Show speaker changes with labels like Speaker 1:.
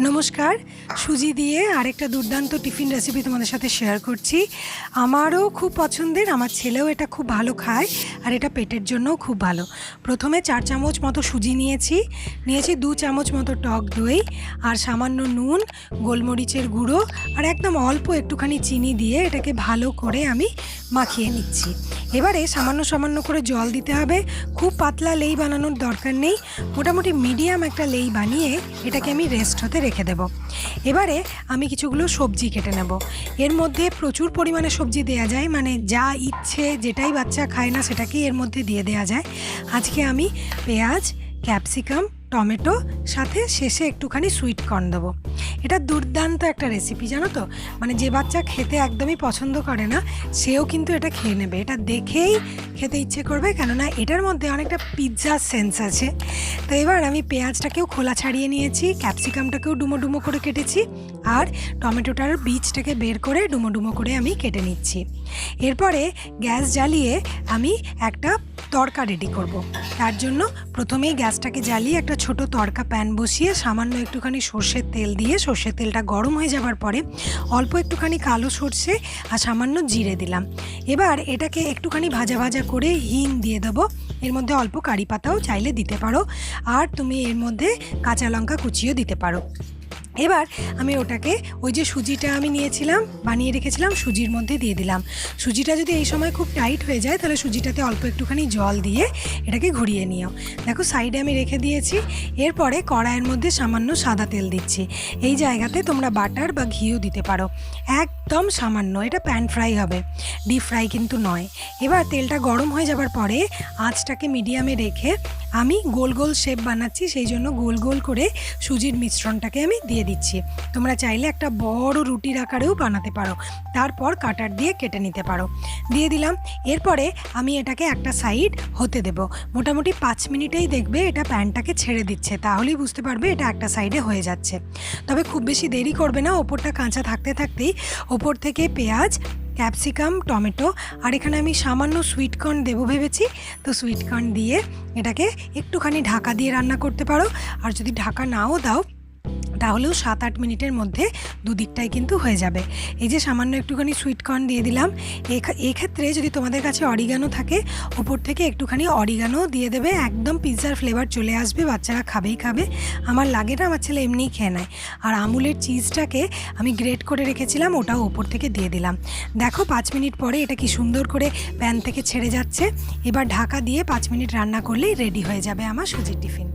Speaker 1: নমস্কার, সুজি দিয়ে আরেকটা দুর্দান্ত টিফিন রেসিপি তোমাদের সাথে শেয়ার করছি। আমারও খুব পছন্দের, আমার ছেলেও এটা খুব ভালো খায় আর এটা পেটের জন্যও খুব ভালো। প্রথমে 4 চামচ মতো সুজি নিয়েছি 2 চামচ মতো টক দই আর সামান্য নুন, গোলমরিচের গুঁড়ো আর একদম অল্প একটুখানি চিনি দিয়ে এটাকে ভালো করে আমি মাখিয়ে নিচ্ছি। এবারে সামান্য করে জল দিতে হবে। খুব পাতলা লেই বানানোর দরকার নেই, মোটামুটি মিডিয়াম একটা লেই বানিয়ে এটাকে আমি রেস্ট হতে রেখে দেব। এবারে আমি কিছুগুলো সবজি কেটে নেব। এর মধ্যে প্রচুর পরিমাণে সবজি দেওয়া যায়, মানে যা ইচ্ছে যেটাই বাচ্চা খায় না সেটাকেই এর মধ্যে দিয়ে দেওয়া যায়। আজকে আমি পেঁয়াজ, ক্যাপসিকাম, টমেটো সাথে শেষে একটুখানি সুইট কর্ন দেবো। এটা দুর্দান্ত একটা রেসিপি, জানো তো, মানে যে বাচ্চা খেতে একদমই পছন্দ করে না সেও কিন্তু এটা খেয়ে নেবে। এটা দেখেই খেতে ইচ্ছে করবে, কেননা এটার মধ্যে অনেকটা পিৎজার সেন্স আছে। তো এবার আমি পেঁয়াজটাকেও খোলা ছাড়িয়ে নিয়েছি, ক্যাপসিকামটাকেও ডুমো করে কেটেছি আর টমেটোটার বীজটাকে বের করে ডুমো করে আমি কেটে নিচ্ছি। এরপরে গ্যাস জ্বালিয়ে আমি একটা তড়কা রেডি করব। তার জন্য প্রথমেই গ্যাসটাকে জ্বালিয়ে একটা ছোট তড়কা প্যান বসিয়ে সামান্য একটুখানি সর্ষের তেল দিয়ে সর্ষের তেলটা গরম হয়ে যাবার পরে অল্প একটুখানি কালো সর্ষে আর সামান্য জিরে দিলাম। এবার এটাকে একটুখানি ভাজা করে হিং দিয়ে দেবো। এর মধ্যে অল্প কারি পাতাও চাইলে দিতে পারো, আর তুমি এর মধ্যে কাঁচা লঙ্কা কুচিও দিতে পারো। এবার আমি ওটাকে ওই যে সুজিটা আমি নিয়েছিলাম বানিয়ে রেখেছিলাম সুজির মধ্যে দিয়ে দিলাম। সুজিটা যদি এই সময় খুব টাইট হয়ে যায় তাহলে সুজিটাতে অল্প একটুখানি জল দিয়ে এটাকে ঘুরিয়ে নিও। দেখো সাইডে আমি রেখে দিয়েছি। এরপরে কড়াইয়ের মধ্যে সামান্য সাদা তেল দিচ্ছি। এই জায়গাতে তোমরা বাটার বা ঘিও দিতে পারো, একদম সামান্য। এটা প্যান ফ্রাই হবে, ডিপ ফ্রাই কিন্তু নয়। এবার তেলটা গরম হয়ে যাবার পরে আঁচটাকে মিডিয়ামে রেখে আমি গোল শেপ বানাচ্ছি, সেই জন্য গোল করে সুজির মিশ্রণটাকে আমি দিয়ে দিচ্ছি। তোমরা চাইলে একটা বড় রুটির আকারেও বানাতে পারো, তারপর কাটার দিয়ে কেটে নিতে পারো। দিয়ে দিলাম। এরপরে আমি এটাকে একটা সাইড হতে দেব। মোটামুটি 5 মিনিটেই দেখবে এটা প্যানটাকে ছেড়ে দিচ্ছে, তাহলেই বুঝতে পারবে এটা একটা সাইডে হয়ে যাচ্ছে। তবে খুব বেশি দেরি করবে না, ওপরটা কাঁচা থাকতেই ওপর থেকে পেঁয়াজ, ক্যাপসিকাম, টমেটো আর এখানে আমি সামান্য সুইট কর্ন দেবো ভেবেছি। তো সুইট কর্ন দিয়ে এটাকে একটুখানি ঢাকা দিয়ে রান্না করতে পারো, আর যদি ঢাকা নাও দাও তাহলেও 7-8 মিনিটের মধ্যে দুদিকটাই কিন্তু হয়ে যাবে। এই যে সামান্য একটুখানি সুইট কর্ন দিয়ে দিলাম। এক্ষেত্রে যদি তোমাদের কাছে অরিগানো থাকে ওপর থেকে একটুখানি অরিগানো দিয়ে দেবে, একদম পিৎজার ফ্লেভার চলে আসবে, বাচ্চারা খাবে। আমার লাগে না, আমার ছেলে এমনিই খেয়ে নেয়। আর আমুলের চিজটাকে আমি গ্রেট করে রেখেছিলাম, ওটাও ওপর থেকে দিয়ে দিলাম। দেখো 5 মিনিট পরে এটা কি সুন্দর করে প্যান থেকে ছেড়ে যাচ্ছে। এবার ঢাকা দিয়ে 5 মিনিট রান্না করলেই রেডি হয়ে যাবে আমার সুজির টিফিন।